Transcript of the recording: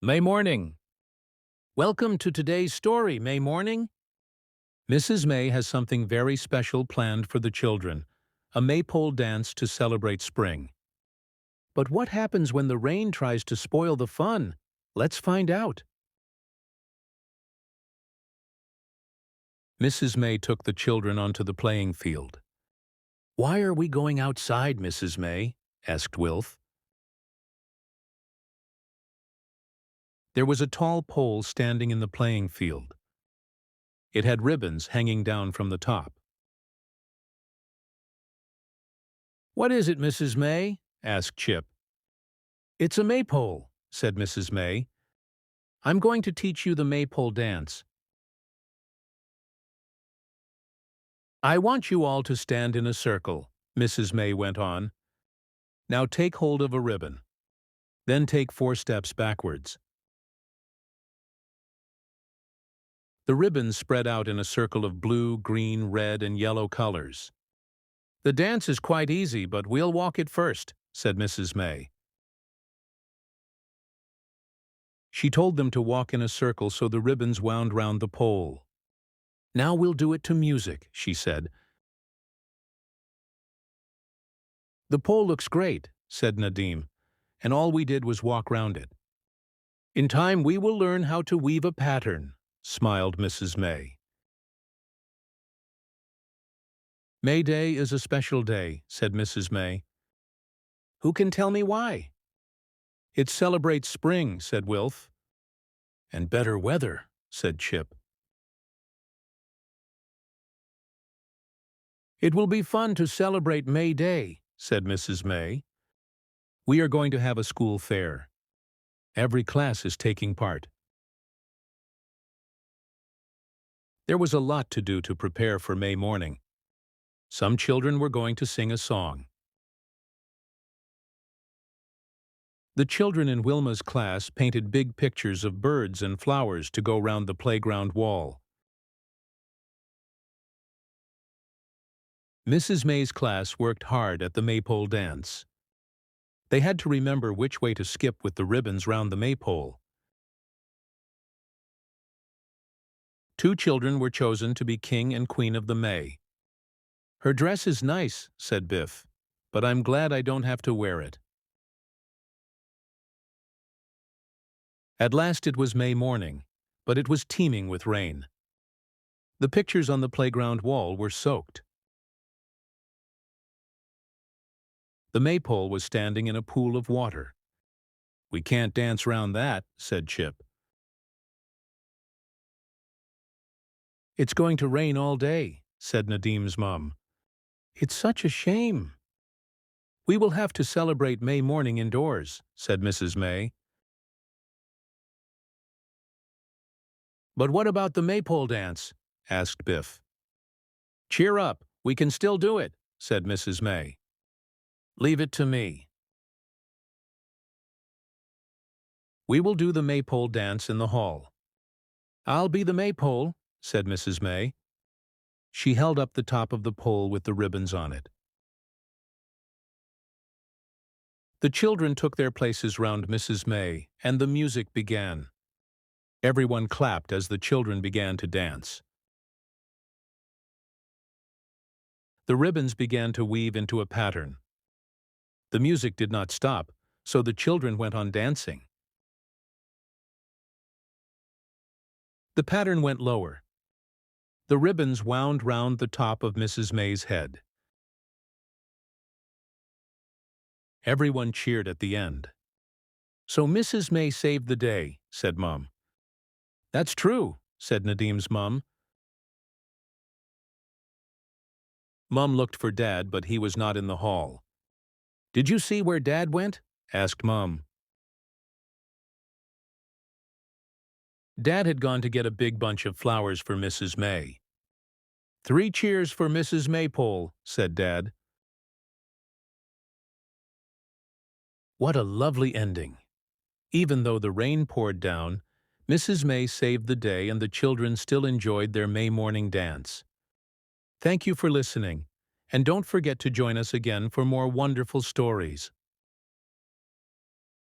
May morning. Welcome to today's story, May morning. Mrs. May has something very special planned for the children, a maypole dance to celebrate spring. But what happens when the rain tries to spoil the fun? Let's find out. Mrs. May took the children onto the playing field. "Why are we going outside, Mrs. May?" asked Wilf. There was a tall pole standing in the playing field. It had ribbons hanging down from the top. "What is it, Mrs. May?" asked Chip. "It's a maypole," said Mrs. May. "I'm going to teach you the maypole dance. I want you all to stand in a circle," Mrs. May went on. "Now take hold of a ribbon. Then take 4 steps backwards. The ribbons spread out in a circle of blue, green, red, and yellow colors. "The dance is quite easy, but we'll walk it first," said Mrs. May. She told them to walk in a circle so the ribbons wound round the pole. "Now we'll do it to music," she said. "The pole looks great," said Nadim, "and all we did was walk round it." "In time we will learn how to weave a pattern," smiled Mrs. May. "May Day is a special day," said Mrs. May. "Who can tell me why?" "It celebrates spring," said Wilf. "And better weather," said Chip. "It will be fun to celebrate May Day," said Mrs. May. "We are going to have a school fair. Every class is taking part." There was a lot to do to prepare for May morning. Some children were going to sing a song. The children in Wilma's class painted big pictures of birds and flowers to go round the playground wall. Mrs. May's class worked hard at the maypole dance. They had to remember which way to skip with the ribbons round the maypole. 2 children were chosen to be King and Queen of the May. "Her dress is nice," said Biff, "but I'm glad I don't have to wear it." At last it was May morning, but it was teeming with rain. The pictures on the playground wall were soaked. The maypole was standing in a pool of water. "We can't dance round that," said Chip. "It's going to rain all day," said Nadim's mum. "It's such a shame." "We will have to celebrate May morning indoors," said Mrs. May. "But what about the maypole dance?" asked Biff. "Cheer up, we can still do it," said Mrs. May. "Leave it to me. We will do the maypole dance in the hall." "I'll be the maypole," said Mrs. May. She held up the top of the pole with the ribbons on it. The children took their places round Mrs. May, and the music began. Everyone clapped as the children began to dance. The ribbons began to weave into a pattern. The music did not stop, so the children went on dancing. The pattern went lower. The ribbons wound round the top of Mrs. May's head. Everyone cheered at the end. "So Mrs. May saved the day," said Mum. "That's true," said Nadim's mum. Mum looked for Dad, but he was not in the hall. "Did you see where Dad went?" asked Mum. Dad had gone to get a big bunch of flowers for Mrs. May. "3 cheers for Mrs. Maypole," said Dad. What a lovely ending. Even though the rain poured down, Mrs. May saved the day and the children still enjoyed their May morning dance. Thank you for listening, and don't forget to join us again for more wonderful stories.